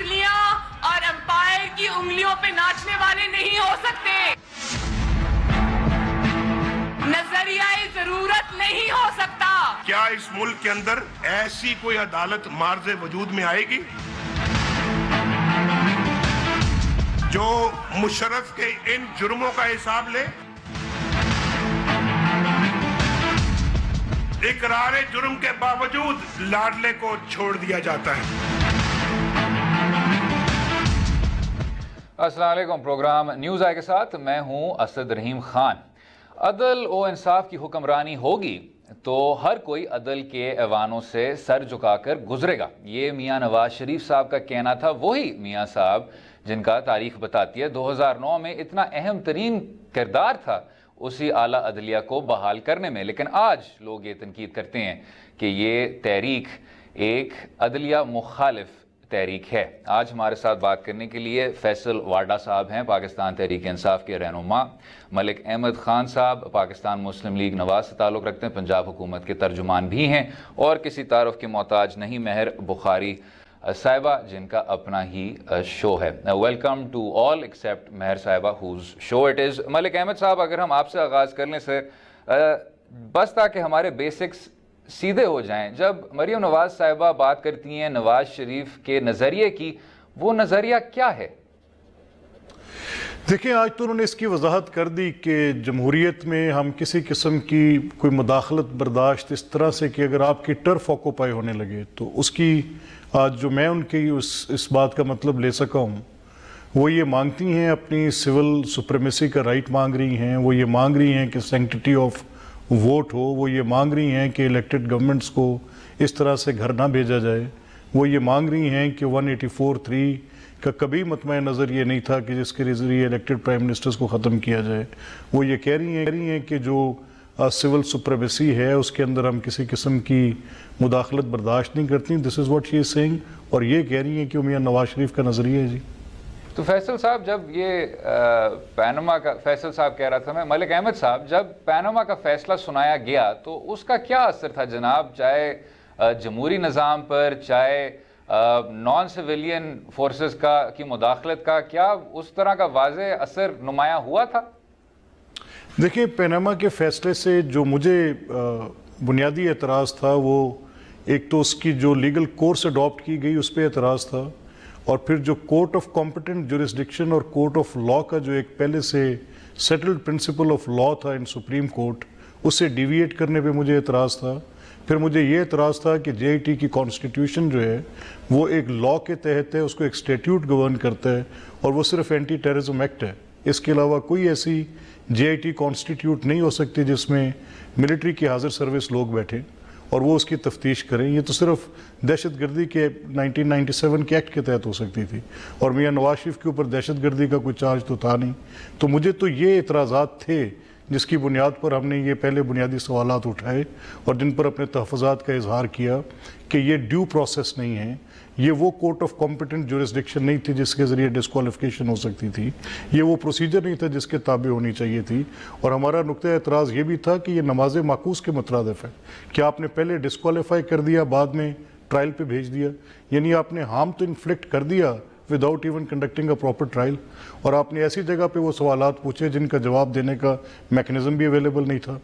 तितलियां और अंपायर की उंगलियों पे नाचने वाले नहीं हो सकते। नजरियाई जरूरत नहीं हो सकता। क्या इस मुल्क के अंदर ऐसी कोई अदालत मार्ज़े वजूद में आएगी जो मुशर्रफ के इन जुर्मों का हिसाब ले? इकरार जुर्म के बावजूद लाडले को छोड़ दिया जाता है। अस्सलाम वालेकुम। प्रोग्राम न्यूज़ आए के साथ मैं हूं असद रहीम खान। अदल व इंसाफ की हुक्मरानी होगी तो हर कोई अदल के ऐवानों से सर झुकाकर गुजरेगा, ये मियां नवाज शरीफ साहब का कहना था। वही मियां साहब जिनका तारीख बताती है 2009 में इतना अहम तरीन किरदार था उसी आला अदलिया को बहाल करने में। लेकिन आज लोग ये तनकीद करते हैं कि ये तहरीक एक अदलिया मुखालिफ तहरीक है। आज हमारे साथ बात करने के लिए फैसल वाडा साहब हैं, पाकिस्तान तहरीक इंसाफ के रहनुमा। मलिक अहमद खान साहब पाकिस्तान मुस्लिम लीग नवाज से ताल्लुक़ रखते हैं, पंजाब हुकूमत के तर्जुमान भी हैं और किसी तारुफ के मोहताज नहीं, महर बुखारी साहिबा जिनका अपना ही शो है। Welcome to all except Mehr साहिबा whose show it is. Malik Ahmed साहब, अगर हम आपसे आगाज़ कर लें सर, बस ताकि हमारे बेसिक्स सीधे हो जाएं। जब मरियम नवाज साहिबा बात करती हैं नवाज शरीफ के नज़रिए की, वो नज़रिया क्या है? देखिए, आज तो उन्होंने इसकी वजाहत कर दी कि जमहूरियत में हम किसी किस्म की कोई मुदाखलत बर्दाश्त इस तरह से कि अगर आपकी टर्फ ऑक्यूपाई होने लगे तो उसकी आज जो मैं उनकी इस बात का मतलब ले सका हूँ, वो ये मांगती हैं अपनी सिविल सुप्रीमेसी का राइट मांग रही हैं। वो ये मांग रही हैं कि सैंक्टिटी ऑफ वोट हो। वो ये मांग रही हैं कि इलेक्टेड गवर्नमेंट्स को इस तरह से घर ना भेजा जाए। वो ये मांग रही हैं कि 184(3) का कभी मतमय नज़र ये नहीं था कि जिसके ज़रिए इलेक्टेड प्राइम मिनिस्टर्स को ख़त्म किया जाए। वो ये कह रही हैं कि जो सिविल सुप्रीमेसी है उसके अंदर हम किसी किस्म की मुदाखलत बर्दाश्त नहीं करती। This is what she is saying. और ये कह रही हैं कि वो मियां नवाज शरीफ का नज़रिया है जी। तो फैसल साहब, जब ये पैनमा का, फैसल साहब कह रहा था मैं, मलिक अहमद साहब, जब पैनमा का फैसला सुनाया गया तो उसका क्या असर था जनाब, चाहे जमहूरी निज़ाम पर, चाहे नॉन सिविलियन फोर्सेस का की मुदाखलत का, क्या उस तरह का वाज़े असर नुमाया हुआ था? देखिए, पैनामा के फैसले से जो मुझे बुनियादी एतराज़ था वो एक तो उसकी जो लीगल कोर्स अडॉप्ट की गई उस पर एतराज़ था, और फिर जो कोर्ट ऑफ कॉम्पिटेंट जुरिस्डिक्शन और कोर्ट ऑफ लॉ का जो एक पहले से सेटल्ड प्रिंसिपल ऑफ लॉ था इन सुप्रीम कोर्ट, उससे डिविएट करने पे मुझे एतराज़ था। फिर मुझे ये एतराज़ था कि JIT की कॉन्स्टिट्यूशन जो है वो एक लॉ के तहत है, उसको एक स्टैट्यूट गवर्न करता है और वो सिर्फ एंटी टेररिज्म एक्ट है। इसके अलावा कोई ऐसी JIT कॉन्स्टिट्यूट नहीं हो सकती जिसमें मिलिट्री की हाजिर सर्विस लोग बैठे और वो उसकी तफ्तीश करें। ये तो सिर्फ दहशतगर्दी के 1997 के एक्ट के तहत हो सकती थी, और मियां नवाज शरीफ के ऊपर दहशतगर्दी का कोई चार्ज तो था नहीं। तो मुझे तो ये एतराज़ात थे जिसकी बुनियाद पर हमने ये पहले बुनियादी सवालात उठाए और जिन पर अपने तहफ़्फ़ुज़ात का इजहार किया कि ये ड्यू प्रोसेस नहीं है, ये वो कोर्ट ऑफ कॉम्पिटेंट जुरिस्डिक्शन नहीं थी जिसके ज़रिए डिस्क्वालिफिकेशन हो सकती थी, ये वो प्रोसीजर नहीं था जिसके ताबे होनी चाहिए थी। और हमारा नुक्ता एतराज़ ये भी था कि ये नमाज माकूस के मुतरादिफ है कि आपने पहले डिस्क्वालीफाई कर दिया, बाद में ट्रायल पे भेज दिया, यानी आपने हार्म तो इन्फ्लिक्ट कर दिया without even conducting a proper trial, और आपने ऐसी जगह पे वो सवालात पूछे जिनका जवाब देने का मैकेनिज़्म भी अवेलेबल नहीं था।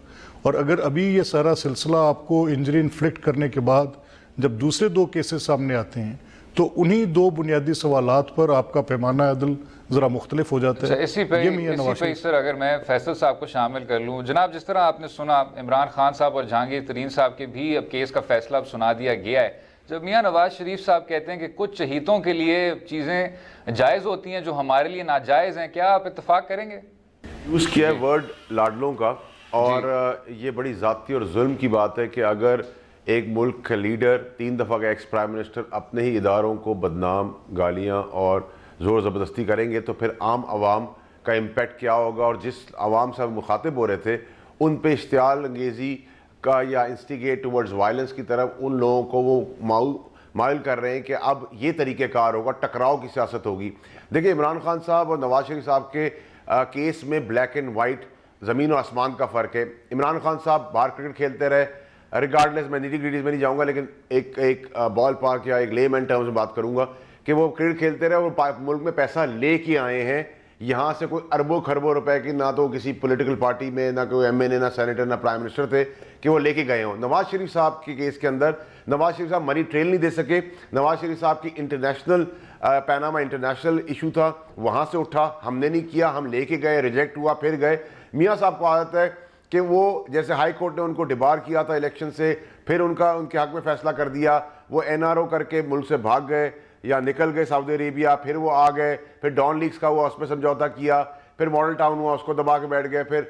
और अगर अभी ये सारा सिलसिला आपको इंजरी इन्फ्लिक्ट करने के बाद जब दूसरे दो केसेस सामने आते हैं तो उन्हीं दो बुनियादी सवालात पर आपका पैमाना अदल ज़रा मुख्तलिफ हो जाता है। इसी पे सर अगर मैं फैसल साहब को शामिल कर लूँ, जनाब, जिस तरह आपने सुना इमरान खान साहब और जहांगीर तरीन साहब के भी अब केस का फैसला अब सुना दिया गया है। जब मियां नवाज शरीफ साहब कहते हैं कि कुछ चहीतों के लिए चीज़ें जायज़ होती हैं जो हमारे लिए नाजायज़ हैं, क्या आप इत्तेफाक करेंगे? यूज़ किया है वर्ड लाडलों का, और ये बड़ी ज़ाती और जुल्म की बात है कि अगर एक मुल्क का लीडर 3 दफ़ा का एक्स प्राइम मिनिस्टर अपने ही इदारों को बदनाम, गालियाँ और ज़ोर ज़बरदस्ती करेंगे तो फिर आम आवाम का इम्पेक्ट क्या होगा। और जिस आवाम से हम मुखातिब हो रहे थे उन पे इश्तियाल अंगेज़ी का या इंस्टिगेट टुवर्ड्स वायलेंस की तरफ उन लोगों को वो माइल कर रहे हैं कि अब ये तरीक़ेकार होगा, टकराव की सियासत होगी। देखिए, इमरान खान साहब और नवाज शरीफ साहब के केस में ब्लैक एंड वाइट, ज़मीन और आसमान का फ़र्क है। इमरान खान साहब बाहर क्रिकेट खेलते रहे, रिगार्डलेस, मैं निटी ग्रिटीज़ में नहीं जाऊँगा, लेकिन एक बॉल पार्क या एक लेमैन टर्म्स में बात करूँगा कि वो क्रिकेट खेलते रहे और मुल्क में पैसा लेके आए हैं, यहाँ से कोई अरबों खरबों रुपए की, ना तो किसी पॉलिटिकल पार्टी में, ना कोई एमएनए, ना सेनेटर, ना प्राइम मिनिस्टर थे कि वो लेके गए हों। नवाज शरीफ साहब के केस के अंदर नवाज शरीफ साहब मनी ट्रेल नहीं दे सके। नवाज शरीफ साहब की इंटरनेशनल पैनामा इंटरनेशनल इशू था, वहाँ से उठा, हमने नहीं किया, हम लेके गए, रिजेक्ट हुआ, फिर गए। मियाँ साहब को आदत है कि वो जैसे हाई कोर्ट ने उनको डिबार किया था इलेक्शन से, फिर उनके हक में फैसला कर दिया, वो एनआरओ करके मुल्क से भाग गए या निकल गए सऊदी अरेबिया, फिर वो आ गए, फिर डॉन लीग्स का हुआ, उसमें समझौता किया, फिर मॉडल टाउन हुआ, उसको दबा के बैठ गए, फिर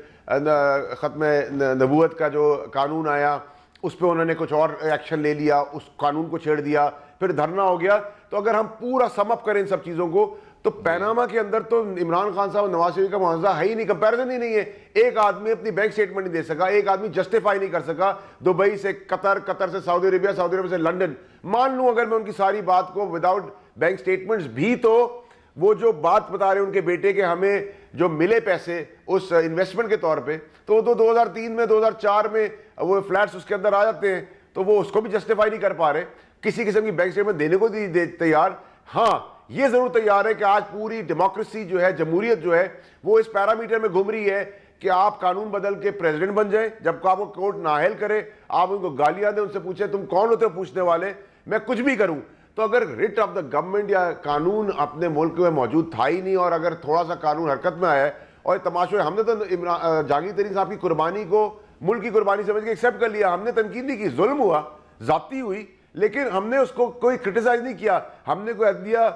ख़त्म नबूवत का जो कानून आया उस पर उन्होंने कुछ और एक्शन ले लिया, उस कानून को छेड़ दिया, फिर धरना हो गया। तो अगर हम पूरा समअप करें इन सब चीज़ों को, तो पैनामा के अंदर तो इमरान खान साहब नवाज शरीफ का मुआवजा है ही नहीं, कंपैरिजन ही नहीं है। एक आदमी अपनी बैंक स्टेटमेंट नहीं दे सका, एक आदमी जस्टिफाई नहीं कर सका, दुबई से कतर, कतर से सऊदी अरेबिया, सऊदी अरेबिया से लंदन। मान लूं अगर मैं उनकी सारी बात को विदाउट बैंक स्टेटमेंट्स भी, तो वो जो बात बता रहे हैं उनके बेटे के हमें जो मिले पैसे उस इन्वेस्टमेंट के तौर पे, तो 2003 में 2004 में वो फ्लैट्स उसके अंदर आ जाते हैं, तो वो उसको भी जस्टिफाई नहीं कर पा रहे, किसी किस्म की बैंक स्टेटमेंट देने को नहीं तैयार। हाँ, ये जरूर तैयार है कि आज पूरी डेमोक्रेसी जो है, जमहूरियत जो है, वो इस पैरामीटर में घूम रही है कि आप कानून बदल के प्रेसिडेंट बन जाएं, जब आपको कोर्ट नाअहल करे, आप उनको गालियां दें, उनसे पूछे तुम कौन होते हो पूछने वाले, मैं कुछ भी करूं। तो अगर रिट ऑफ द गवर्नमेंट या कानून अपने मुल्क में मौजूद था ही नहीं, और अगर थोड़ा सा कानून हरकत में आया है, और तमाशा हमने तो जहांगीर तरीन साहब की कुर्बानी को मुल्क की कुर्बानी समझ के एक्सेप्ट कर लिया, हमने तनकीद नहीं की, जुल्म हुआ, जाती हुई, लेकिन हमने उसको कोई क्रिटिसाइज नहीं किया, हमने कोई अदलिया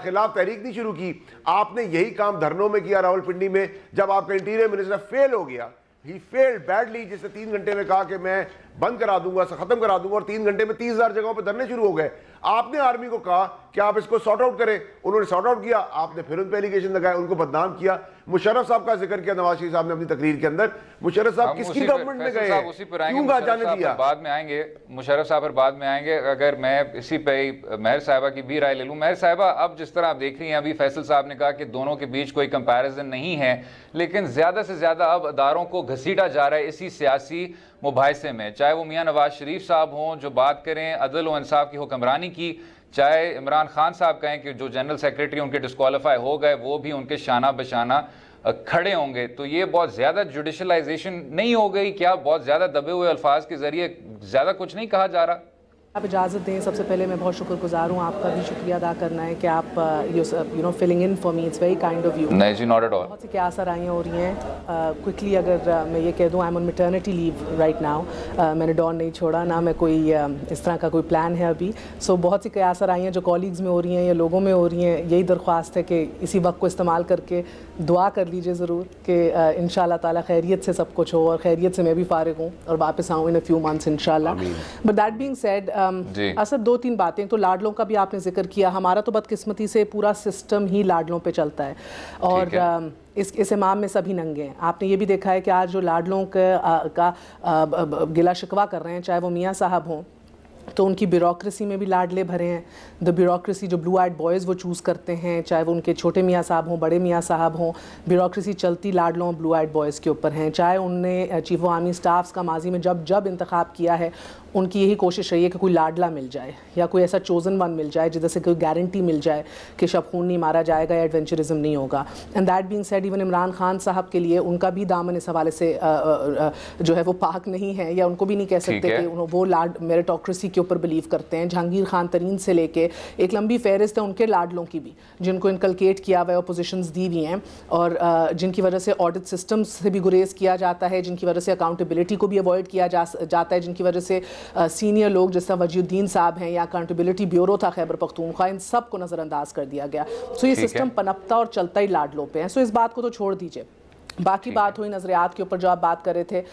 खिलाफ तहरीक नहीं शुरू की। आपने यही काम धरनों में किया रावलपिंडी में, जब आपका इंटीरियर मिनिस्टर फेल हो गया, ही फेल्ड बैडली, जिसने 3 घंटे में कहा कि मैं बंद करा दूंगा, खत्म करा दूंगा, और 3 घंटे में 30,000 जगहों पर धरने शुरू हो गए। आपने आर्मी को कहा कि आप इसको सॉर्ट आउट करें, उन्होंने सॉर्ट आउट किया, आपने फिर उन पर एलिगेशन लगाए, उनको बदनाम किया। मुशर्रफ साहब का जिक्र किया नवाज शरीफ साहब ने अपनी तकरीर के अंदर। मुशर्रफ साहब किसकी गवर्नमेंट में गए, क्यों जाने दिया? बाद में आएंगे मुशर्रफ साहब पर, बाद में आएंगे। अगर मैं इसी पे महर साहिबा की भी राय ले लूं। महर साहिबा, अब जिस तरह आप देख रही हैं, अभी फैसल साहब ने कहा कि दोनों के बीच कोई कंपैरिजन नहीं है, लेकिन ज्यादा से ज्यादा अब अदारों को घसीटा जा रहा है इसी सियासी मुबाहिसे में, चाहे वो मियाँ नवाज शरीफ साहब हों जो बात करें अदल व इंसाफ की हुक्मरानी की, चाहे इमरान खान साहब कहें कि जो जनरल सेक्रेटरी उनके डिस्क्वालीफाई हो गए वो भी उनके शाना बशाना खड़े होंगे। तो ये बहुत ज़्यादा जुडिशलाइजेशन नहीं हो गई क्या? बहुत ज़्यादा दबे हुए अल्फाज के ज़रिए ज़्यादा कुछ नहीं कहा जा रहा? आप इजाज़त दें, सबसे पहले मैं बहुत शुक्रगुजार हूँ, आपका भी शुक्रिया अदा करना है कि आप you know filling in for me, it's very kind of you. नहीं जी, नॉट एट ऑल। बहुत सी क्या आसाराइयाँ हो रही हैं। क्विकली अगर मैं ये कह दूँ, I am on maternity leave right now, मैंने डॉन नहीं छोड़ा, ना मैं कोई इस तरह का कोई प्लान है अभी। सो बहुत सी क्या आसाराइयाँ जो कॉलीग्स में हो रही हैं या लोगों में हो रही हैं, यही दरख्वास्त है कि इसी वक्त को इस्तेमाल करके दुआ कर लीजिए ज़रूर कि इंशाल्लाह ताला खैरियत से सब कुछ हो और खैरियत से मैं भी फारिग हूँ और वापस आऊँ इन अ फ्यू मंथ्स इंशाल्लाह। But that being said, Asad 2-3 बातें तो लाडलों का भी आपने जिक्र किया। हमारा तो बदकिस्मती से पूरा सिस्टम ही लाडलों पे चलता है और इस इमाम में सभी नंगे हैं। आपने ये भी देखा है कि आज जो लाडलों का गिला शिकवा कर रहे हैं, चाहे वो मियाँ साहब हों, तो उनकी ब्यूरोक्रेसी में भी लाडले भरे हैं। द ब्यूरोक्रेसी जो ब्लू आइड बॉयज़ वो चूज़ करते हैं, चाहे वो उनके छोटे मियाँ साहब हों, बड़े मियाँ साहब हों, ब्यूरोक्रेसी चलती लाडलों ब्लू आइड बॉयज़ के ऊपर हैं। चाहे उनने चीफ ऑफ आर्मी स्टाफ्स का माजी में जब इंतखाब किया है, उनकी यही कोशिश रही है कि कोई लाडला मिल जाए या कोई ऐसा चोजन वन मिल जाए जिधर से कोई गारंटी मिल जाए कि शब खून नहीं मारा जाएगा या एडवेंचरिज्म नहीं होगा। And that being said, even Imran Khan साहब के लिए उनका भी दामन इस हवाले से जो है वो पाक नहीं है, या उनको भी नहीं कह सकते कि वो मेरिटोक्रेसी के ऊपर बिलीव करते हैं। जहांगीर खान तरीन से लेके एक लंबी फहरिस्त है उनके लाडलों की भी, जिनको इनकलकेट किया हुआ है, पोजीशंस दी हुई हैं, और जिनकी वजह से ऑडिट सिस्टम से भी गुरेज किया जाता है, जिनकी वजह से अकाउंटेबिलिटी को भी अवॉइड किया जाता है, जिनकी वजह से सीनियर लोग जैसा वजीउद्दीन साहब हैं या अकाउंटेबिलिटी ब्यूरो था खैबर पख्तूनख्वा, इन सब को नज़रअंदाज कर दिया गया। सो ये सिस्टम पनपता और चलता ही लाडलों पे है। सो इस बात को तो छोड़ दीजिए। बाकी बात हुई नज़रियात के ऊपर जो आप बात कर रहे थे,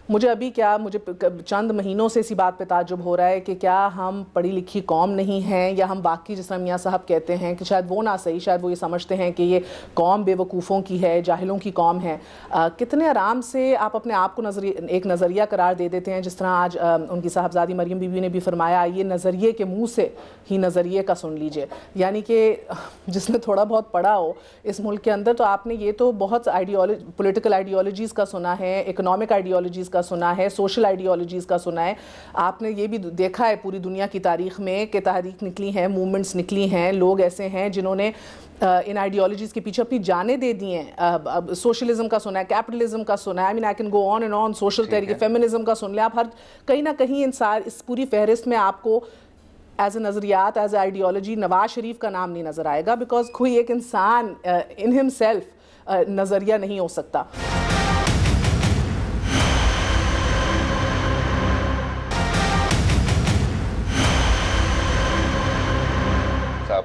मुझे चंद महीनों से इसी बात पे ताज्जुब हो रहा है कि क्या हम पढ़ी लिखी कौम नहीं हैं, या हम बाकी जिस तरह मियाँ साहब कहते हैं कि शायद वो ना सही, शायद वो ये समझते हैं कि ये कौम बेवकूफ़ों की है, जाहिलों की कौम है। कितने आराम से आप अपने आप को एक नज़रिया करार दे देते हैं, जिस तरह आज उनकी साहबजादी मरियम बीबी ने भी फरमाया, ये नज़रिए के मुँह से ही नज़रिए का सुन लीजिए। यानी कि जिसने थोड़ा बहुत पढ़ा हो इस मुल्क के अंदर, तो आपने ये तो बहुत पोलिटिकल आइडियोलॉजीज़ का सुना है, इकनॉमिक आइडियोलॉजीज़ का सुना है, सोशल आइडियोलॉजीज़ का सुना है। आपने ये भी देखा है पूरी दुनिया की तारीख में कि तहरीक निकली हैं, मूवमेंट्स निकली हैं, लोग ऐसे हैं जिन्होंने इन आइडियोलॉजीज़ के पीछे अपनी जानें दे दी हैं। सोशलिज्म का सुना है, कैपिटलिज्म का सुना है, I mean I can go on and on, social Tehreek, feminism का सुन लें आप। हर कहीं ना कहीं इस पूरी फहरिस्त में आपको एज ए नज़रियात, as a ideology Nawaz Sharif का नाम नहीं नज़र आएगा, बिकॉज कोई एक इंसान इन हिमसेल्फ नज़रिया नहीं हो सकता।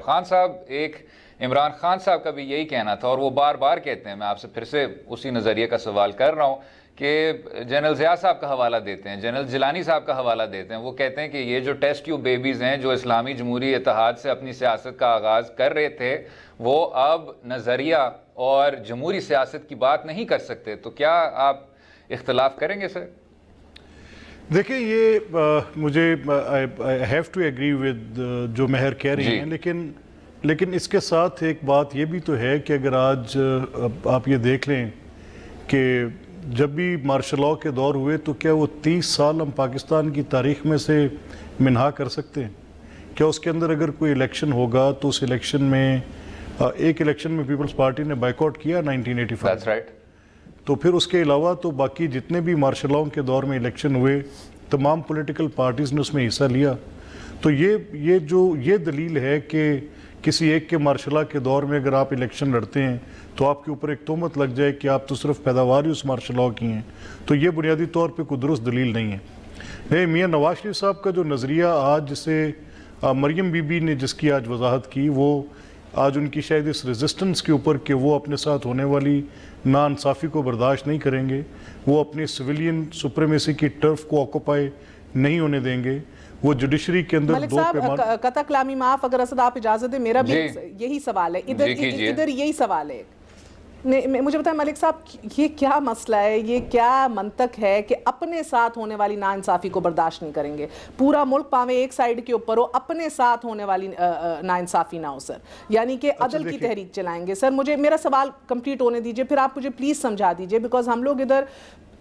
खान साहब, एक इमरान खान साहब का भी यही कहना था और वो बार बार कहते हैं, मैं आपसे फिर से उसी नज़रिए का सवाल कर रहा हूँ कि जनरल ज़िया साहब का हवाला देते हैं, जनरल जिलानी साहब का हवाला देते हैं। वो कहते हैं कि ये जो टेस्ट ट्यूब बेबीज़ हैं जो इस्लामी जमहूरी इत्तेहाद से अपनी सियासत का आगाज़ कर रहे थे, वो अब नज़रिया और जमहूरी सियासत की बात नहीं कर सकते। तो क्या आप इख्तलाफ करेंगे सर? देखिए, ये मुझे I have to agree with जो मेहर कह रही हैं, लेकिन इसके साथ एक बात ये भी तो है कि अगर आज आप ये देख लें कि जब भी मार्शल लॉ के दौर हुए तो क्या वो 30 साल हम पाकिस्तान की तारीख में से मिन्हा कर सकते हैं? क्या उसके अंदर अगर कोई इलेक्शन होगा तो उस इलेक्शन में एक इलेक्शन में पीपल्स पार्टी ने बाइकआउट किया 1985। That's right. तो फिर उसके अलावा तो बाकी जितने भी मार्शल लॉ के दौर में इलेक्शन हुए तमाम पॉलिटिकल पार्टीज़ ने उसमें हिस्सा लिया। तो ये दलील है कि किसी एक के मार्शल लॉ के दौर में अगर आप इलेक्शन लड़ते हैं तो आपके ऊपर एक तोहमत लग जाए कि आप तो सिर्फ पैदावार ही उस मार्शल लॉ की हैं, तो ये बुनियादी तौर पे कोई दुरुस्त दलील नहीं है। नहीं, मियाँ नवाज शरीफ साहब का जो नज़रिया आज जिसे मरियम बीबी ने जिसकी आज वजाहत की, वो आज उनकी शायद इस रेजिस्टेंस के ऊपर कि वो अपने साथ होने वाली नाइंसाफ़ी को बर्दाश्त नहीं करेंगे, वो अपनी सिविलियन सुप्रीमेसी की टर्फ को ऑक्यूपाई नहीं होने देंगे, वो जुडिशरी के अंदर दो पैमाने। कता कलामी माफ, अगर असद आप इजाजत दें, मेरा भी यही सवाल है, इधर यही सवाल है। मुझे बताएं मलिक साहब, ये क्या मसला है, ये क्या मंतक है कि अपने साथ होने वाली नाइंसाफ़ी को बर्दाश्त नहीं करेंगे? पूरा मुल्क पावे एक साइड के ऊपर हो, अपने साथ होने वाली नाइंसाफ़ी ना हो सर, यानी कि अदल की तहरीक चलाएंगे। सर मुझे मेरा सवाल कंप्लीट होने दीजिए, फिर आप मुझे प्लीज़ समझा दीजिए, बिकॉज हम लोग इधर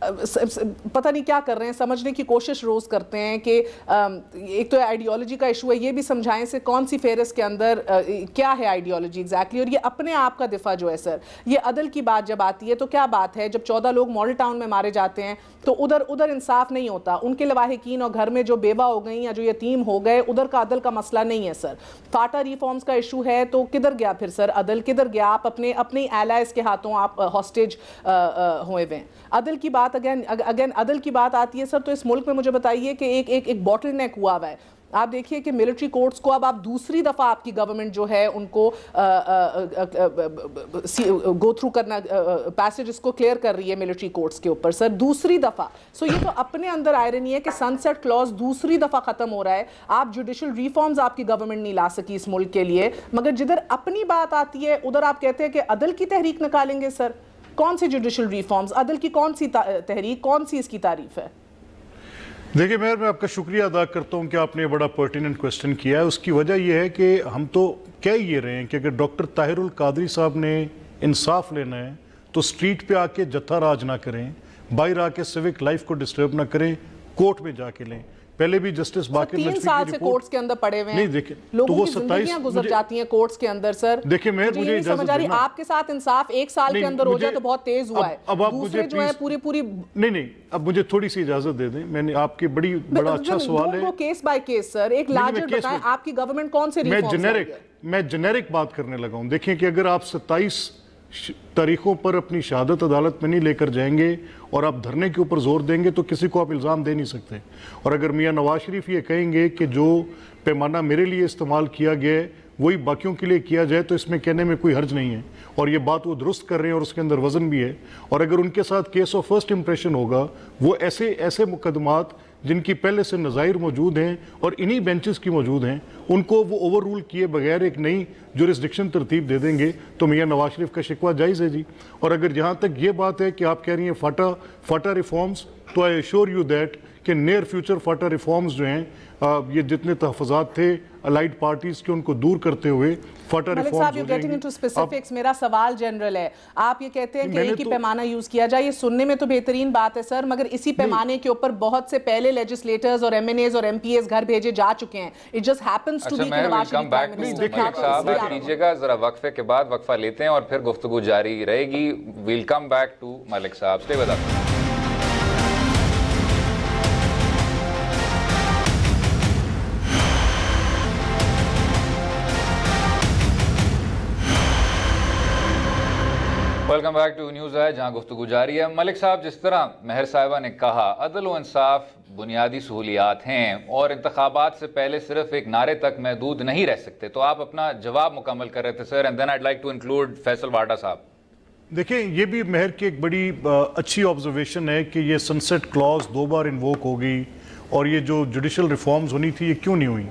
पता नहीं क्या कर रहे हैं, समझने की कोशिश रोज़ करते हैं कि एक तो आइडियोलॉजी का इशू है, ये भी समझाएं से कौन सी फेहरिस्त के अंदर क्या है आइडियोलॉजी एग्जैक्टली, और ये अपने आप का दिफा जो है सर, ये अदल की बात जब आती है तो क्या बात है जब 14 लोग मॉडल टाउन में मारे जाते हैं तो उधर इंसाफ नहीं होता, उनके लवाहिकीन और घर में जो बेवा हो गई या जो यतीम हो गए उधर का अदल का मसला नहीं है सर। फाटा रिफॉर्म्स का इशू है तो किधर गया फिर सर अदल, किधर गया? आप अपने एलाइज के हाथों आप हॉस्टेज हुए हुए। अदल की बात अगेन अदल की बात आती है सर, तो इस मुल्क में मुझे बताइए कि एक बॉटल नेक हुआ हुआ है। आप देखिए कि मिलिट्री कोर्ट्स को अब आप दूसरी दफ़ा आपकी गवर्नमेंट जो है उनको गो थ्रू करना, पैसेज इसको क्लियर कर रही है मिलिट्री कोर्ट्स के ऊपर सर, दूसरी दफ़ा। सो ये तो अपने अंदर आयरनी है कि सनसेट क्लॉज दूसरी दफ़ा ख़त्म हो रहा है। आप जुडिशल रिफॉर्म्स आपकी गवर्नमेंट नहीं ला सकी इस मुल्क के लिए, मगर जिधर अपनी बात आती है उधर आप कहते हैं कि अदल की तहरीक निकालेंगे सर। कौन सी जुडिशल रिफॉर्म्स, अदल की कौन सी तहरीक, कौन सी इसकी तारीफ है? देखिए मैं आपका शुक्रिया अदा करता हूं कि आपने बड़ा पर्टिनेंट क्वेश्चन किया है। उसकी वजह यह है कि हम तो कह ये रहे हैं कि अगर डॉक्टर ताहिरुल कादरी साहब ने इंसाफ लेना है तो स्ट्रीट पे आके जत्था राज ना करें, बाहर आके सिविक लाइफ को डिस्टर्ब ना करें, कोर्ट में जाके लें। पहले भी जस्टिस बाकिर नजफी 3 साल से कोर्ट्स के अंदर पड़े हुए हैं, नहीं देखिए लोगों की जिंदगियां गुजर जाती हैं कोर्ट्स के अंदर सर। देखिए मुझे समझ आ रही, आपके साथ इंसाफ 1 साल के अंदर हो जाए तो बहुत तेज हुआ है, अब आप दूसरे जो है पूरी नहीं अब मुझे थोड़ी सी इजाजत दे दें। मैंने आपकी बड़ा अच्छा सवाल है, केस बाय केस सर, एक लार्जर बताएं आपकी गवर्नमेंट कौन से मैं जेनेरिक बात करने लगा हूं। देखिए कि अगर आप 27 तारीखों पर अपनी शहादत अदालत में नहीं लेकर जाएंगे और आप धरने के ऊपर जोर देंगे तो किसी को आप इल्ज़ाम दे नहीं सकते। और अगर मियाँ नवाज शरीफ ये कहेंगे कि जो पैमाना मेरे लिए इस्तेमाल किया गया है वही बाकियों के लिए किया जाए तो इसमें कहने में कोई हर्ज नहीं है, और ये बात वो दुरुस्त कर रहे हैं और उसके अंदर वजन भी है। और अगर उनके साथ केस ऑफ फर्स्ट इंप्रेशन होगा, वो ऐसे मुकदमात जिनकी पहले से नज़ायर मौजूद हैं और इन्हीं बेंचेस की मौजूद हैं, उनको वो ओवर रूल किए बगैर एक नई जुरिस्डिक्शन तरतीब दे देंगे तो मियाँ नवाज शरीफ का शिकवा जायज़ है जी। और अगर जहाँ तक ये बात है कि आप कह रही हैं फाटा रिफॉर्म्स, तो आई एश्योर यू दैट कि नियर फ्यूचर फाटा रिफॉर्म्स जो हैं, ये जितने तहफ़्फ़ुज़ात थे अलाइड पार्टीज़ के, उनको दूर करते हुए फाटा रिफॉर्म्स हो जाएंगे। मेरा सवाल जनरल है, आप ये कहते हैं कि एक ही पैमाना यूज किया जाए, ये सुनने में तो बेहतरीन बात है सर, मगर इसी पैमाने के ऊपर बहुत से पहले लेजिस्लेटर्स और एमएनएज और एमपीएस घर भेजे जा चुके हैं। It just happens to be कि नवाज शरीफ प्राइम मिनिस्टर। कीजिएगा जरा वक्फे के बाद वक्फा लेते हैं और फिर गुफ्तगू जारी रहेगी। Will come back to Malik sahab, stay with us. Welcome back to news है, जहां गुफ्तगू जारी है। मलिक साहब, जिस तरह महर साहिबा ने कहा, अदल व इंसाफ बुनियादी सहूलियात हैं और इंतखाबात से पहले सिर्फ एक नारे तक महदूद नहीं रह सकते, तो आप अपना जवाब मुकम्मल कर रहे थे sir, and then I'd like to include Faisal Vawda sahab. देखिए, ये भी महर की एक बड़ी अच्छी ऑब्जर्वेशन है कि ये सनसेट क्लॉज 2 बार इन्वोक हो गई और ये जो जुडिशल रिफॉर्म्स होनी थी ये क्यों नहीं हुई।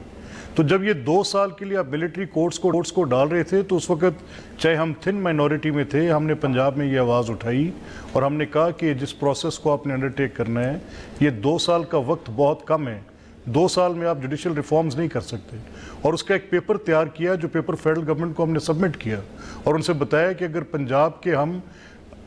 तो जब ये 2 साल के लिए आप मिलिट्री कोर्ट्स को डाल रहे थे, तो उस वक्त चाहे हम थिन माइनॉरिटी में थे, हमने पंजाब में ये आवाज़ उठाई और हमने कहा कि जिस प्रोसेस को आपने अंडरटेक करना है, ये 2 साल का वक्त बहुत कम है, 2 साल में आप जुडिशल रिफॉर्म्स नहीं कर सकते। और उसका एक पेपर तैयार किया, जो पेपर फेडरल गवर्नमेंट को हमने सबमिट किया और उनसे बताया कि अगर पंजाब के हम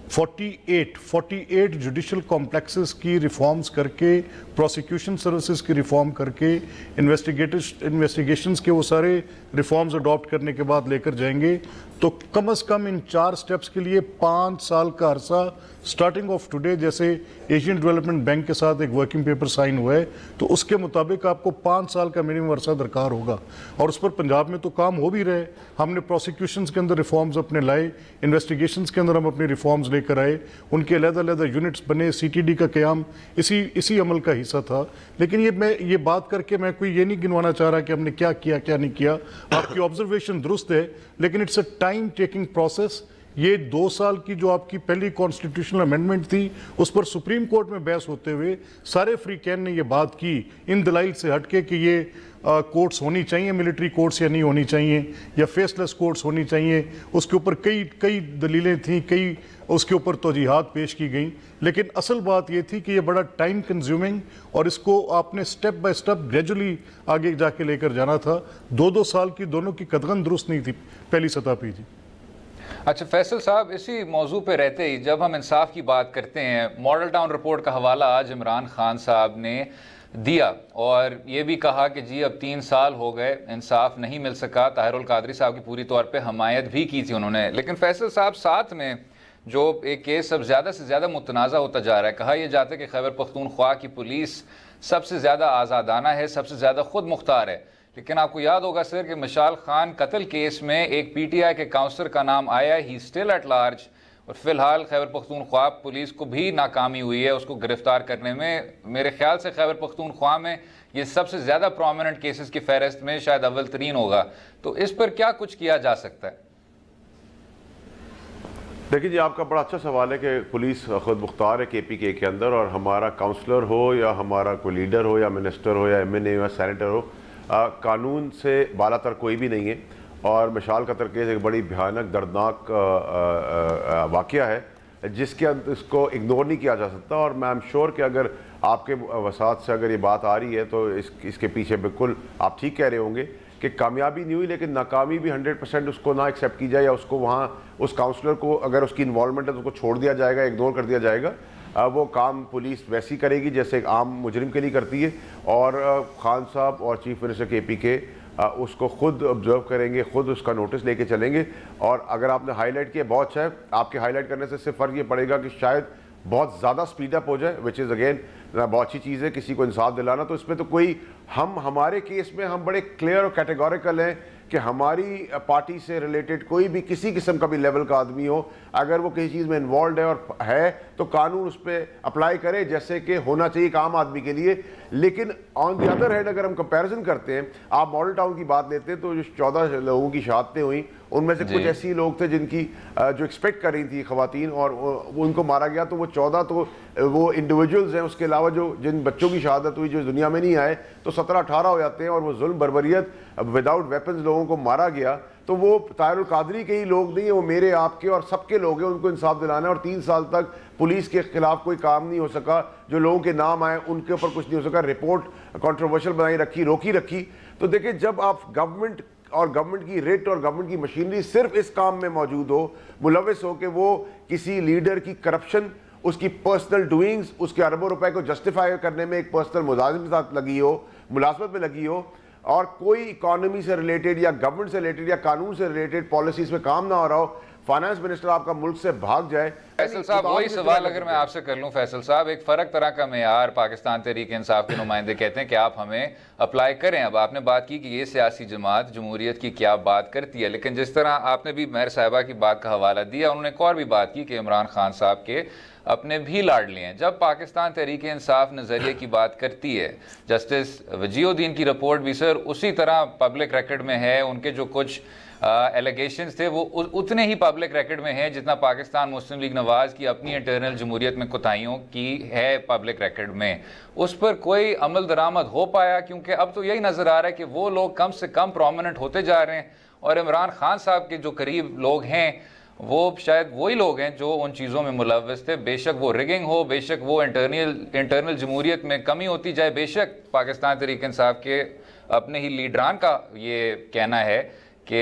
48 जुडिशल कॉम्प्लेक्सेस की रिफॉर्म्स करके, प्रोसिक्यूशन सर्विसेज की रिफॉर्म करके, इन्वेस्टिगेशंस के वो सारे रिफॉर्म्स अडॉप्ट करने के बाद लेकर जाएंगे, तो कम से कम इन 4 स्टेप्स के लिए 5 साल का अरसा स्टार्टिंग ऑफ टुडे, जैसे एशियन डेवलपमेंट बैंक के साथ एक वर्किंग पेपर साइन हुआ है, तो उसके मुताबिक आपको 5 साल का मिनिमम अरसा दरकार होगा। और उस पर पंजाब में तो काम हो भी रहे। हमने प्रोसिक्यूशंस के अंदर रिफॉर्म्स अपने लाए, इन्वेस्टिगेशंस के अंदर हम अपनी रिफॉर्म्स लेकर आए, उनके अलग-अलग यूनिट्स बने, CTD का क़याम इसी अमल का हिस्सा था। लेकिन मैं ये बात करके मैं कोई ये नहीं गिनवाना चाह रहा कि हमने क्या किया क्या नहीं किया। आपकी ऑब्जर्वेशन दुरुस्त है, लेकिन it's a time taking process. ये 2 साल की जो आपकी पहली कॉन्स्टिट्यूशनल अमेंडमेंट थी, उस पर सुप्रीम कोर्ट में बहस होते हुए सारे फ्रीकैन ने ये बात की, इन दलाइल से हटके कि ये कोर्ट्स होनी चाहिए, मिलिट्री कोर्ट्स या नहीं होनी चाहिए, या फेसलेस कोर्ट्स होनी चाहिए। उसके ऊपर कई दलीलें थीं, कई उसके ऊपर तौजीहात पेश की गई। लेकिन असल बात ये थी कि ये बड़ा टाइम कंज्यूमिंग और इसको आपने स्टेप बाय स्टेप ग्रेजुअली आगे जाके लेकर जाना था। 2-2 साल की दोनों की कदगन दुरुस्त नहीं थी पहली सतह पर जी। अच्छा फैसल साहब, इसी मौजू पे रहते ही जब हम इंसाफ की बात करते हैं, मॉडल टाउन रिपोर्ट का हवाला आज इमरान खान साहब ने दिया और ये भी कहा कि जी अब 3 साल हो गए, इंसाफ नहीं मिल सका। ताहिरुल कादरी साहब की पूरी तौर पे हमायत भी की थी उन्होंने। लेकिन फैसल साहब, साथ में जो एक केस अब ज़्यादा से ज़्यादा मुतनाज़ा होता जा रहा है, कहा यह जाता है कि खैबर पख्तूनख्वा की पुलिस सबसे ज़्यादा आज़ादाना है, सबसे ज़्यादा खुद मुख्तार है। लेकिन आपको याद होगा सर कि मशाल खान कत्ल केस में एक PTI के काउंसलर का नाम आया, ही स्टिल एट लार्ज, और फिलहाल खैबर पख्तूनख्वा पुलिस को भी नाकामी हुई है उसको गिरफ्तार करने में। मेरे ख्याल से खैबर पख्तूनख्वा में ये सबसे ज़्यादा प्रोमिनेंट केसेस की फहरिस्त में शायद अव्वल तरीन होगा। तो इस पर क्या कुछ किया जा सकता है? देखिए जी, आपका बड़ा अच्छा सवाल है कि पुलिस खुद मुख्तार है KPK के अंदर, और हमारा काउंसलर हो या हमारा कोई लीडर हो या मिनिस्टर हो या MNA या सेनेटर हो, कानून से बालातर कोई भी नहीं है। और मशाल कत्ल केस एक बड़ी भयानक दर्दनाक वाक़या है जिसके अंदर इसको इग्नोर नहीं किया जा सकता। और मैं एम श्योर कि अगर आपके वसात से अगर ये बात आ रही है तो इसके पीछे बिल्कुल आप ठीक कह रहे होंगे कि कामयाबी नहीं हुई, लेकिन नाकामी भी 100% उसको ना एक्सेप्ट की जाए, या उसको वहाँ उस काउंसलर को अगर उसकी इन्वॉल्वमेंट है तो उसको छोड़ दिया जाएगा, इग्नोर कर दिया जाएगा। वो काम पुलिस वैसी करेगी जैसे एक आम मुजरिम के लिए करती है। और खान साहब और चीफ मिनिस्टर KPK उसको खुद ऑब्जर्व करेंगे, खुद उसका नोटिस लेके चलेंगे। और अगर आपने हाईलाइट किया, बहुत अच्छा है, आपके हाईलाइट करने से सिर्फ फ़र्क ये पड़ेगा कि शायद बहुत ज़्यादा स्पीड अप हो जाए, विच इज़ अगेन बहुत अच्छी चीज़ है किसी को इंसाफ दिलाना। तो इसमें तो कोई हमारे केस में हम बड़े क्लियर और कैटेगोरिकल हैं कि हमारी पार्टी से रिलेटेड कोई भी किसी किस्म का भी लेवल का आदमी हो, अगर वो किसी चीज़ में इन्वॉल्व है और है तो कानून उस पर अप्लाई करे जैसे कि होना चाहिए एक आम आदमी के लिए। लेकिन ऑन द अदर हैंड अगर हम कंपैरिजन करते हैं, आप मॉडल टाउन की बात लेते हैं तो जो 14 लोगों की शहादतें हुई उनमें से कुछ ऐसे लोग थे जिनकी जो एक्सपेक्ट कर रही थी खवातीन और उनको मारा गया, तो वो 14 तो वो इंडिविजुअल्स हैं। उसके अलावा जो जिन बच्चों की शहादत हुई जो दुनिया में नहीं आए तो 17-18 हो जाते हैं। और वो जुल्म बर्बरियत विदाउट वेपन्स लोगों को मारा गया, तो वो ताहिरुल कादरी के ही लोग नहीं है, वो मेरे आपके और सबके लोग हैं। उनको इंसाफ दिलाना है। और 3 साल तक पुलिस के खिलाफ कोई काम नहीं हो सका, जो लोगों के नाम आए उनके ऊपर कुछ नहीं हो सका, रिपोर्ट कंट्रोवर्शियल बनाई रखी, रोकी रखी। तो देखिए, जब आप गवर्नमेंट और गवर्नमेंट की रिट और गवर्नमेंट की मशीनरी सिर्फ इस काम में मौजूद हो, मुलविस हो कि वो किसी लीडर की करप्शन, उसकी पर्सनल डूइंग्स, उसके अरबों रुपए को जस्टिफाई करने में एक पर्सनल मुलाजिम के साथ लगी हो, मुलाजमत में लगी हो, और कोई इकोनॉमी से रिलेटेड या गवर्नमेंट से रिलेटेड या कानून से रिलेटेड पॉलिसीज में काम ना हो रहा हो, फाइनेंस मिनिस्टर आपका मुल्क से भाग जाए। फैसल साहब, वही सवाल अगर मैं आपसे कर लूं फैसल साहब, एक फ़र्क तरह का मेयार पाकिस्तान तहरीक इंसाफ के नुमाइंदे कहते हैं कि आप हमें अप्लाई करें। अब आपने बात की कि ये सियासी जमात जमहूरियत की क्या बात करती है, लेकिन जिस तरह आपने भी मेहर साहिबा की बात का हवाला दिया, उन्होंने एक और भी बात की कि इमरान खान साहब के अपने भी लाडले हैं। जब पाकिस्तान तहरीक इंसाफ नज़रिए की बात करती है, जस्टिस वजीउद्दीन की रिपोर्ट भी सर उसी तरह पब्लिक रिकॉर्ड में है, उनके जो कुछ एलिगेशंस थे वो उतने ही पब्लिक रिकॉर्ड में है जितना पाकिस्तान मुस्लिम लीग नवाज की अपनी इंटरनल जमहूरियत में कोताहियों की है पब्लिक रिकॉर्ड में। उस पर कोई अमल दरामद हो पाया? क्योंकि अब तो यही नज़र आ रहा है कि वो लोग कम से कम प्रोमिनेंट होते जा रहे हैं और इमरान खान साहब के जो करीब लोग हैं वो शायद वही लोग हैं जो उन चीज़ों में मुलव्वस थे। बेशक वो रिगिंग हो, बेशक वो इंटरनल जमहूरियत में कमी होती जाए, बेशक पाकिस्तान तहरीक इंसाफ के अपने ही लीडरान का ये कहना है कि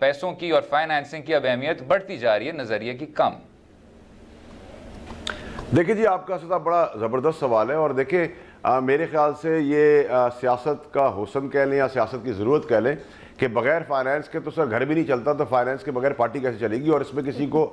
पैसों की और फाइनेंसिंग की अब अहमियत बढ़ती जा रही है, नज़रिए की कम। देखिए जी, आपका सदा बड़ा ज़बरदस्त सवाल है। और देखिए, मेरे ख्याल से ये सियासत का हुस्न कह लें या सियासत की ज़रूरत कह लें कि बगैर फाइनेंस के तो सर घर भी नहीं चलता, तो फाइनेंस के बगैर पार्टी कैसे चलेगी? और इसमें किसी को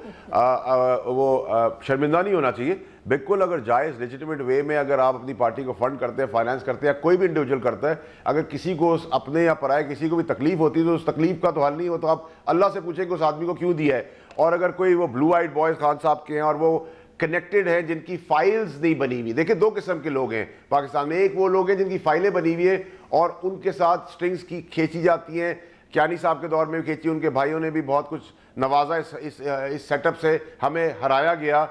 शर्मिंदा नहीं होना चाहिए। बिल्कुल, अगर जायज़ लेजिटिमेट वे में अगर आप अपनी पार्टी को फंड करते हैं, फाइनेंस करते हैं, या कोई भी इंडिविजुअल करता है, अगर किसी को अपने या पराए किसी को भी तकलीफ होती है तो उस तकलीफ का तो हल नहीं हो, तो आप अल्लाह से पूछें कि उस आदमी को क्यों दिया है। और अगर कोई वो ब्लू आइड बॉयज़ खान साहब के हैं और वो कनेक्टेड है जिनकी फाइल्स नहीं बनी हुई, देखिए 2 किस्म के लोग हैं पाकिस्तान में। एक वो लोग हैं जिनकी फाइलें बनी हुई है और उनके साथ स्ट्रिंग्स की खींची जाती हैं, कियानी साहब के दौर में भी खींची, उनके भाइयों ने भी बहुत कुछ नवाजा इस सेटअप से, हमें हराया गया,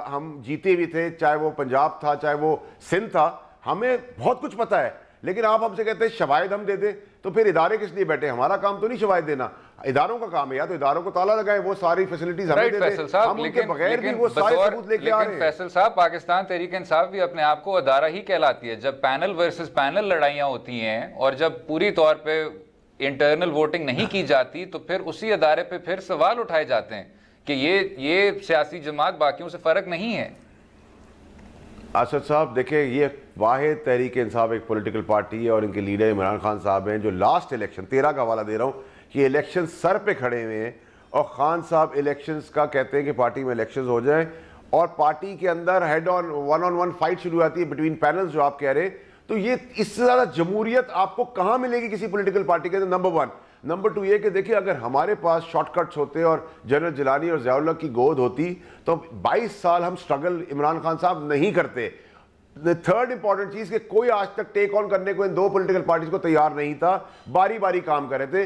हम जीते भी थे, चाहे वो पंजाब था चाहे वो सिंध था, हमें बहुत कुछ पता है। लेकिन आप हमसे कहते हैं शवायद हम दे दें, तो फिर इदारे किस लिए बैठे? हमारा काम तो नहीं शवायद देना, इदारों का काम है। या तो इदारों को ताला लगाए, वो सारी फैसिलिटीज हमें दे दें, हम उनके बगैर भी वो सारे सबूत लेके आ रहे हैं। फैसल साहब, पाकिस्तान तहरीक इंसाफ भी अपने आप को अदारा ही कहलाती है। जब पैनल वर्सेस पैनल लड़ाइयां होती हैं और जब पूरी तौर पे इंटरनल वोटिंग नहीं की जाती, तो फिर उसी अदारे पे फिर सवाल उठाए जाते हैं कि ये सियासी जमात बाकियों से फर्क नहीं है। असद साहब, देखिए, ये वाहिद तहरीक इंसाफ एक पॉलिटिकल पार्टी है और इनके लीडर इमरान खान साहब हैं, जो लास्ट इलेक्शन 13 का हवाला दे रहा हूँ कि इलेक्शन सर पे खड़े हुए हैं और खान साहब इलेक्शंस का कहते हैं कि पार्टी में इलेक्शंस हो जाए और पार्टी के अंदर हेड ऑन वन फाइट शुरू होती है बिटवीन पैनल्स, जो आप कह रहे हैं। तो ये इससे ज़्यादा जमहूरियत आपको कहाँ मिलेगी किसी पॉलिटिकल पार्टी के? नंबर 1। नंबर 2 ये कि देखिए, अगर हमारे पास शॉर्टकट्स होते और जनरल जिलानी और ज़ियाउल्लाह की गोद होती तो 22 साल हम स्ट्रगल इमरान खान साहब नहीं करते। थर्ड इंपॉर्टेंट चीज़ कि कोई आज तक टेक ऑन करने को इन 2 पॉलिटिकल पार्टीज को तैयार नहीं था, बारी बारी काम कर रहे थे।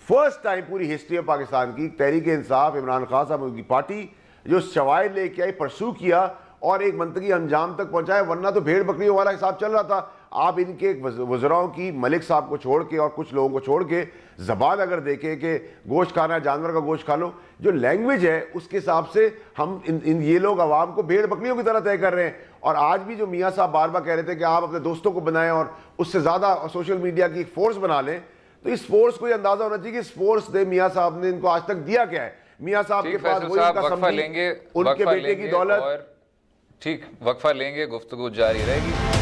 फर्स्ट टाइम पूरी हिस्ट्री ऑफ पाकिस्तान की तहरीक इंसाफ, इमरान खान साहब उनकी पार्टी जो शवायद लेके आई, परसू किया और एक मंतकी अंजाम तक पहुंचाया, वरना तो भेड़ बकरियों वाला हिसाब चल रहा था। आप इनके वज़राओं की, मलिक साहब को छोड़ के और कुछ लोगों को छोड़ के ज़बान अगर देखें कि गोश्त खाना है, जानवर का गोश्त खा लो, जो लैंग्वेज है उसके हिसाब से हम ये लोग आवाम को भेड़ बकरियों की तरह तय कर रहे हैं। और आज भी जो मियाँ साहब बार बार कह रहे थे कि आप अपने दोस्तों को बनाएं और उससे ज़्यादा सोशल मीडिया की एक फोर्स बना लें, तो इस फोर्स को ये अंदाज़ा होना चाहिए कि इस फोर्स ने मियाँ साहब ने इनको आज तक दिया क्या है। मियाँ साहब के पास वही उनका समझी, उनके बेटे की दौलत। ठीक, वक्फा लेंगे, गुफ्तगू जारी रहेगी।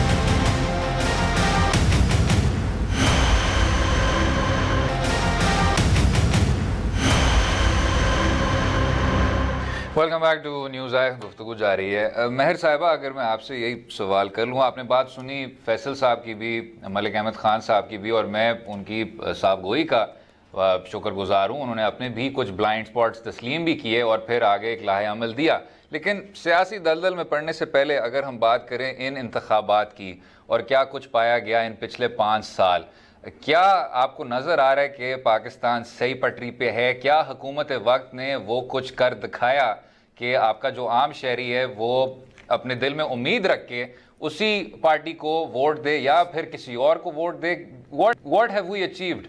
वेलकम बैक टू न्यूज़ आई, गुफ्तगू जारी है। मेहर साहिबा, अगर मैं आपसे यही सवाल कर लूँ, आपने बात सुनी फैसल साहब की भी, मलिक अहमद खान साहब की भी, और मैं उनकी साहब गोई का शुक्रगुजार हूँ। उन्होंने अपने भी कुछ ब्लाइंड स्पॉट्स तस्लीम भी किए और फिर आगे एक लाहे अमल दिया। लेकिन सियासी दलदल में पड़ने से पहले अगर हम बात करें इन इंतखाबात की और क्या कुछ पाया गया इन पिछले 5 साल, क्या आपको नज़र आ रहा है कि पाकिस्तान सही पटरी पे है? क्या हुकूमत वक्त ने वो कुछ कर दिखाया कि आपका जो आम शहरी है वो अपने दिल में उम्मीद रख के उसी पार्टी को वोट दे या फिर किसी और को वोट दे? What have we achieved?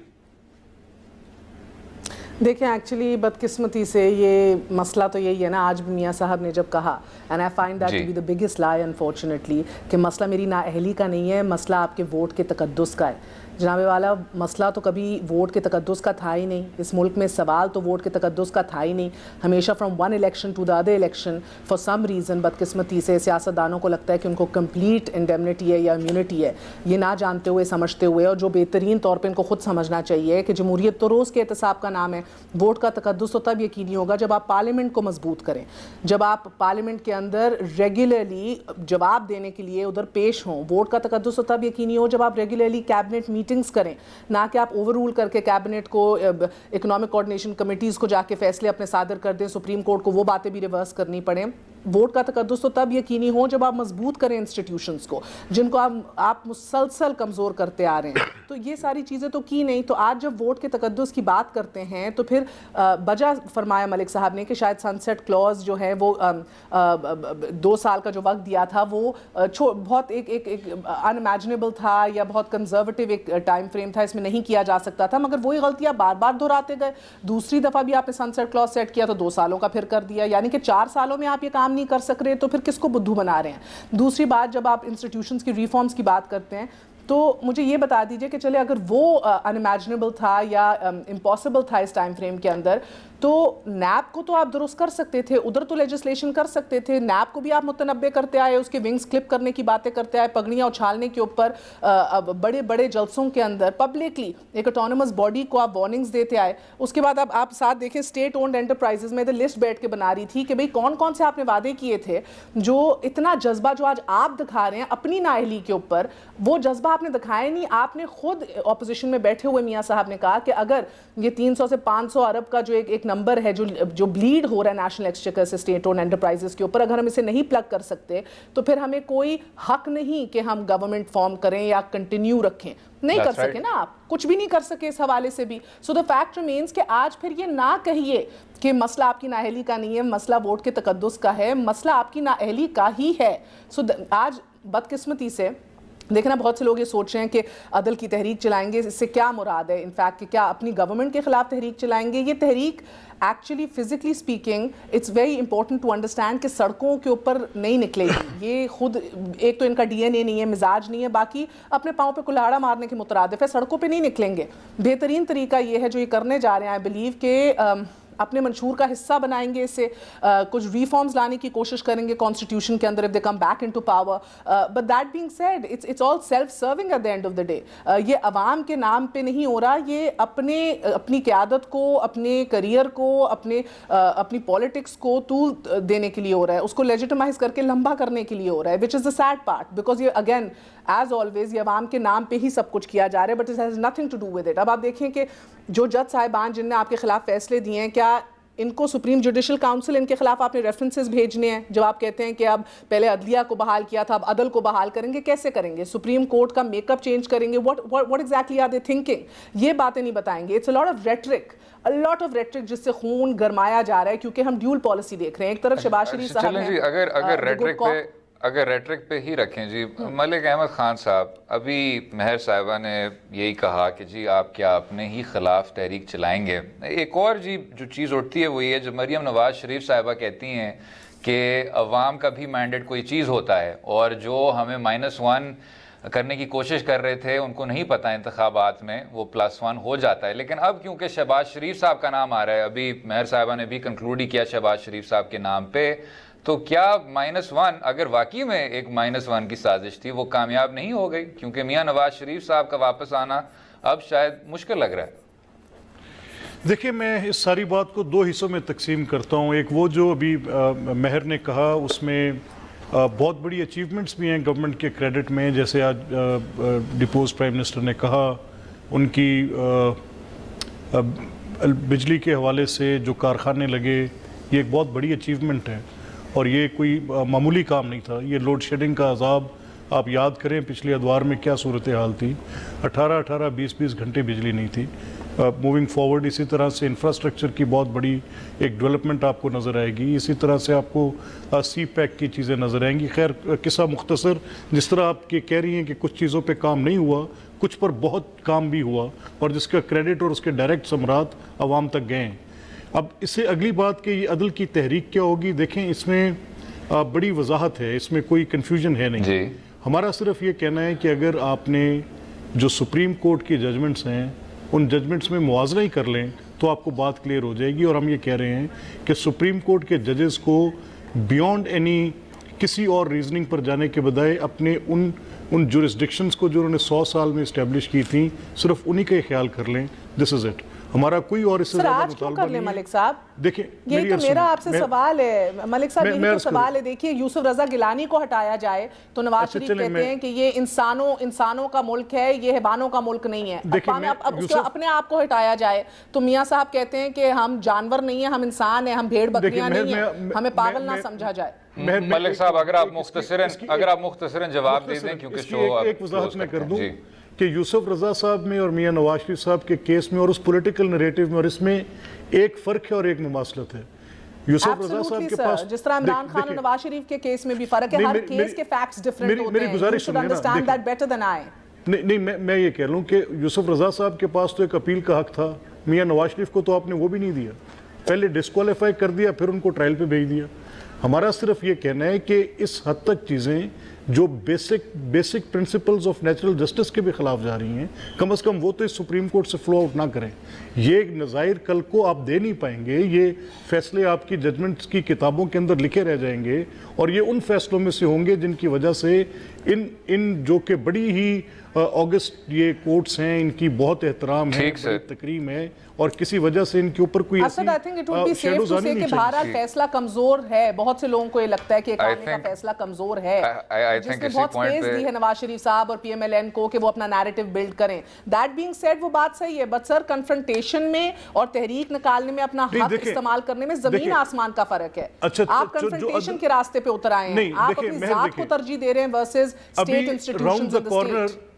देखिए, एक्चुअली बदकिस्मती से ये मसला तो यही है ना, आज भी मियाँ साहब ने जब कहा, and I find that to be the biggest lie unfortunately, कि मसला मेरी नाअहली का नहीं है, मसला आपके वोट के तकद्दुस का है। जनाबे वाला, मसला तो कभी वोट के तकद्दुस का था ही नहीं। इस मुल्क में सवाल तो वोट के तकद्दुस का था ही नहीं। हमेशा from one election to the other election for some reason बदकिस्मती से सियासतदानों को लगता है कि उनको कंप्लीट इंडेमनिटी है या इम्यूनिटी है, ये ना जानते हुए समझते हुए, और जो बेहतरीन तौर पर इनको खुद समझना चाहिए कि जमहूरियत तो रोज़ के एहतसाब का नाम है। वोट का तकद्दुस तो तब यकीनी होगा जब आप पार्लियामेंट को मजबूत करें, जब आप पार्लियामेंट के अंदर रेगुलरली जवाब देने के लिए उधर पेश हों। वोट का तकद्दुस तो तब यकीनी हो जब आप रेगुलरली कैबिनेट मीटिंग्स करें, ना कि आप ओवर रूल करके कैबिनेट को, इकोनॉमिक कोऑर्डिनेशन कमेटीज़ को जाके फैसले अपने सादर कर दें, सुप्रीम कोर्ट को वो बातें भी रिवर्स करनी पड़े। वोट का तकद्दुस तो तब यकीनी हो जब आप मजबूत करें इंस्टीट्यूशंस को, जिनको आप मुसलसल कमज़ोर करते आ रहे हैं। तो ये सारी चीज़ें तो की नहीं। तो आज जब वोट के तकद्दुस की बात करते हैं तो फिर बजा फरमाया मलिक साहब ने कि शायद सनसेट क्लॉज जो है वो 2 साल का जो वक्त दिया था वो बहुत एक अनइमेजिनेबल था या बहुत कंजर्वेटिव एक टाइम फ्रेम था, इसमें नहीं किया जा सकता था। मगर वही गलतियां बार बार दोहराते गए। दूसरी दफ़ा भी आपने सनसेट क्लॉज सेट किया तो 2 सालों का फिर कर दिया, यानी कि 4 सालों में आप ये काम नहीं कर सक रहे तो फिर किसको बुद्धू बना रहे हैं। दूसरी बात, जब आप इंस्टीट्यूशंस की रिफॉर्म्स की बात करते हैं तो मुझे ये बता दीजिए कि चले अगर वो अनइमेजिनेबल था या इम्पॉसिबल था इस टाइम फ्रेम के अंदर, तो नैब को तो आप दुरुस्त कर सकते थे, उधर तो लेजिस्लेशन कर सकते थे। नैब को भी आप मुतनब्बे करते आए, उसके विंग्स क्लिप करने की बातें करते आए, पगड़ियाँ उछालने के ऊपर बड़े बड़े जलसों के अंदर पब्लिकली एक ऑटोनमस बॉडी को आप वार्निंग्स देते आए। उसके बाद अब आप साथ देखें, स्टेट ओन्ड एंटरप्राइजेज में लिस्ट बैठ के बना रही थी कि भाई कौन कौन से आपने वादे किए थे। जो इतना जज्बा जो आज आप दिखा रहे हैं अपनी नाअहली के ऊपर, वो जज्बा आपने दिखाया नहीं। आपने खुद ऑपोजिशन में बैठे हुए मियाँ साहब ने कहा कि अगर ये 300 से 500 अरब का जो एक नंबर है जो ब्लीड हो रहा है नेशनल एक्सचेकर से स्टेट ओन्ड एंटरप्राइजेस के ऊपर, अगर हम इसे नहीं प्लग कर सकते तो फिर हमें कोई हक नहीं कि हम गवर्नमेंट फॉर्म करें या कंटिन्यू रखें। नहीं कर सके ना, आप कुछ भी नहीं कर सके इस हवाले से भी। सो द फैक्ट रिमेन्स कि आज फिर ये ना कहिए कि मसला आपकी नाअहली का नहीं है, मसला वोट के तकद्दुस का है, मसला आपकी नाअहली का ही है। सो आज बदकिस्मती से देखना, बहुत से लोग ये सोच रहे हैं कि अदल की तहरीक चलाएंगे, इससे क्या मुराद है इनफैक्ट कि क्या अपनी गवर्नमेंट के खिलाफ तहरीक चलाएंगे। ये तहरीक actually physically speaking it's very important to understand कि सड़कों के ऊपर नहीं निकलेगी। ये खुद एक तो इनका DNA नहीं है, मिजाज नहीं है, बाकी अपने पाँव पे कुल्हाड़ा मारने के मुतरादिफ है, सड़कों पे नहीं निकलेंगे। बेहतरीन तरीका ये है जो ये करने जा रहे हैं, आई बिलीव के अपने मंशूर का हिस्सा बनाएंगे इसे, कुछ रिफॉर्म्स लाने की कोशिश करेंगे कॉन्स्टिट्यूशन के अंदर if they come back into power. But that being said, it's all self serving at the end of the day. ये अवाम के नाम पे नहीं हो रहा, ये अपनी क़यादत को, अपने करियर को, अपनी पॉलिटिक्स को तूल देने के लिए हो रहा है, उसको लेजिटिमाइज करके लंबा करने के लिए हो रहा है, which is the sad part. Because ये अगेन एज ऑलवेज ये अवाम के नाम पे ही सब कुछ किया जा रहा है, but it has nothing to do with it. अब आप देखें कि जो जज साहिबान जिनने आपके खिलाफ फैसले दिए हैं, क्या इनको सुप्रीम जुडिशल काउंसिल इनके खिलाफ आपने रेफरेंसेस भेजने हैं? जब आप कहते हैं कि अब पहले अदलिया को बहाल किया था, अब अदल को बहाल करेंगे, कैसे करेंगे? सुप्रीम कोर्ट का मेकअप चेंज करेंगे? What exactly are they thinking? ये बातें नहीं बताएंगे। It's a lot of rhetoric जिससे खून गरमाया जा रहा है, क्योंकि हम ड्यूल पॉलिसी देख रहे हैं। एक तरफ शहबाज शरीफ साहब हैं, अगर रेटरिक पे ही रखें जी, मलिक अहमद खान साहब, अभी महर साहिबा ने यही कहा कि जी आप क्या अपने ही खिलाफ तहरीक चलाएंगे। एक और जी जो चीज़ उठती है वो ये, जो मरियम नवाज शरीफ साहिबा कहती हैं कि अवाम का भी मैंडेट कोई चीज़ होता है, और जो हमें -1 करने की कोशिश कर रहे थे उनको नहीं पता इंतखाबात में वो +1 हो जाता है। लेकिन अब क्योंकि शहबाज शरीफ साहब का नाम आ रहा है, अभी महर साहिबा ने भी कंक्लूड ही किया शहबाज शरीफ साहब के नाम पे, तो क्या -1 अगर वाकई में एक -1 की साजिश थी वो कामयाब नहीं हो गई? क्योंकि मियाँ नवाज शरीफ साहब का वापस आना अब शायद मुश्किल लग रहा है। देखिए, मैं इस सारी बात को 2 हिस्सों में तकसीम करता हूँ। एक वो जो अभी महर ने कहा, उसमें बहुत बड़ी अचीवमेंट्स भी हैं गवर्नमेंट के क्रेडिट में। जैसे आज डिपोज प्राइम मिनिस्टर ने कहा, उनकी बिजली के हवाले से जो कारखाने लगे, ये एक बहुत बड़ी अचीवमेंट है। और ये कोई मामूली काम नहीं था। ये लोड शेडिंग का अजाब आप याद करें पिछले अदवार में क्या सूरत हाल थी, 18-18, 20-20 घंटे बिजली नहीं थी। मूविंग फॉरवर्ड इसी तरह से इंफ्रास्ट्रक्चर की बहुत बड़ी एक डेवलपमेंट आपको नज़र आएगी। इसी तरह से आपको सी पैक की चीज़ें नज़र आएंगी। खैर किस्सा मुख्तसर, जिस तरह आप कह रही हैं कि कुछ चीज़ों पे काम नहीं हुआ, कुछ पर बहुत काम भी हुआ और जिसका क्रेडिट और उसके डायरेक्ट समरात अवाम तक गए हैं। अब इससे अगली बात कि ये अदल की तहरीक क्या होगी, देखें इसमें बड़ी वजाहत है, इसमें कोई कन्फ्यूजन है नहीं जी। हमारा सिर्फ ये कहना है कि अगर आपने जो सुप्रीम कोर्ट की जजमेंट्स हैं उन जजमेंट्स में मुआवजा ही कर लें तो आपको बात क्लियर हो जाएगी। और हम ये कह रहे हैं कि सुप्रीम कोर्ट के जजेस को बियॉन्ड एनी किसी और रीजनिंग पर जाने के बजाय अपने उन जुरिस्डिक्शंस को जो उन्होंने 100 साल में इस्टेब्लिश की थी, सिर्फ उन्हीं का ख्याल कर लें। This is it. हमारा कोई और इससे ज़्यादा मुतालबा नहीं है। मलिक साहब देखिए, यही तो मेरा आपसे सवाल है मलिक साहब, यही तो सवाल है। देखिए, यूसुफ रजा गिलानी को हटाया जाए तो नवाज शरीफ कहते हैं कि ये इंसानों का मुल्क है, ये हैवानों का मुल्क नहीं है। अपने आप को हटाया जाए तो मियां साहब कहते हैं कि हम जानवर नहीं है, हम इंसान है, हम भेड़ बकरियां नहीं है, हमें पागल ना समझा जाए। मलिक साहब अगर आप मुख्तसरन जवाब दे दें, क्योंकि शो एक वजाहत मैं कर दूं कि यूसुफ रजा साहब में और मियां नवाज शरीफ साहब के केस में और उस पॉलिटिकल नैरेटिव में और इसमें एक फर्क है और एक मुमासलत है। यूसुफ रजा साहब के पास जिस तरह इमरान खान और नवाज शरीफ के केस में भी फर्क है, हर केस के फैक्ट्स डिफरेंट होते हैं। मेरी गुजारिश सुनिए ना, understand that better than I. नहीं, मैं ये कह लूं कि यूसुफ रजा साहब के पास तो एक अपील का हक था, मियां नवाज शरीफ को तो आपने वो भी नहीं दिया, पहले डिस्क्वालीफाई कर दिया, फिर उनको ट्रायल पे भेज दिया। हमारा सिर्फ ये कहना है कि इस हद तक चीज़ें जो basic principles of natural justice के भी खिलाफ जा रही हैं, कम से कम वो तो इस सुप्रीम कोर्ट से फ्लो आउट ना करें। ये नज़ायर कल को आप दे नहीं पाएंगे, ये फैसले आपकी जजमेंट्स की किताबों के अंदर लिखे रह जाएंगे और ये उन फैसलों में से होंगे जिनकी वजह से इन जो कि बड़ी ही ऑगस्ट ये कोर्ट्स हैं, इनकी बहुत एहतराम है, तकरीम है और किसी वजह से इनके ऊपर कोई फैसला कमजोर है। बहुत से लोगों को ये लगता है कि का फैसला कमजोर है, जिसने बहुत स्पेस दी है नवाज शरीफ साहब और पीएमएलएन को कि वो अपना नैरेटिव बिल्ड करें। दैट बीइंग सेड, वो बात सही है, बट सर कन्फ्रंटेशन में और तहरीक निकालने में अपना हक इस्तेमाल करने में जमीन आसमान का फर्क है। आप कन्फ्रंटेशन के रास्ते पे उतर आए हैं, आप अपनी जात को तरजीह दे रहे हैं versus state institutions of the state.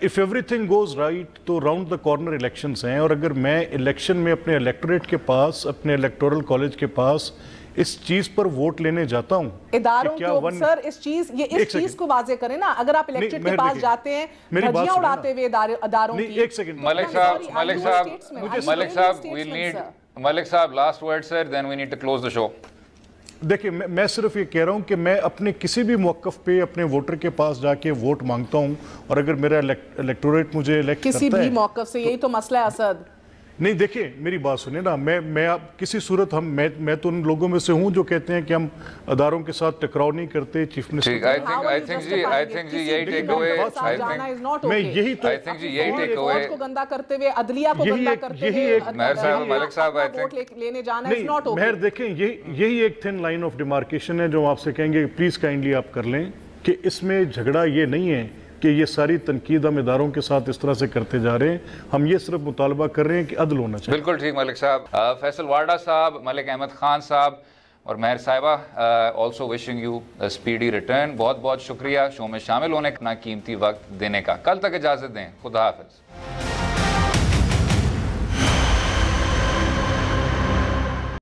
If everything goes right तो राउंड द कॉर्नर इलेक्शंस हैं और अगर मैं इलेक्शन में अपने इलेक्टोरेट के पास, अपने इलेक्टोरल कॉलेज के पास इस चीज पर वोट लेने जाता हूं, इदारों को सर इस चीज को वाजे करें ना। अगर आप इलेक्टेड के पास जाते हैं धज्जियां उड़ाते हुए इदारों की। एक सेकंड मलिक साहब last word sir, then we need to close the show. देखिए, मैं सिर्फ ये कह रहा हूं कि मैं अपने किसी भी मौक़िफ़ पे अपने वोटर के पास जाके वोट मांगता हूं और अगर मेरा इलेक्टोरेट मुझे इलेक्ट करता है किसी भी मौक़िफ़ से, यही तो मसला है असद। नहीं, देखिए मेरी बात सुनिए ना, मैं आप किसी सूरत मैं तो उन लोगों में से हूं जो कहते हैं कि हम अदारों के साथ टकराव नहीं करते। चीफ मिनिस्टर आई थिंक जी यही टेक अवे, मैं यही तो टेक अवे को गंदा करते हुए, अदलिया को गंदा करते हुए मलिक साहब आई थिंक लेने जाना इज नॉट ओके। मेहर देखें, यही एक थिन लाइन ऑफ डिमार्केशन है जो आपसे कहेंगे प्लीज काइंडली आप कर लें कि इसमें झगड़ा ये नहीं है कि ये सारी तनकीद हम इदारों के साथ इस तरह से करते जा रहे हैं, हम ये सिर्फ मुतालबा कर रहे हैं कि अदल होना चाहिए। बिल्कुल ठीक मलिक साहब। फैसल वाडा साहब, मलिक अहमद खान साहब और मेहर साहिबा, also wishing you a speedy return. बहुत बहुत शुक्रिया शो में शामिल होने का, अपना कीमती वक्त देने का। कल तक इजाज़त दें, खुदा हाफिज़।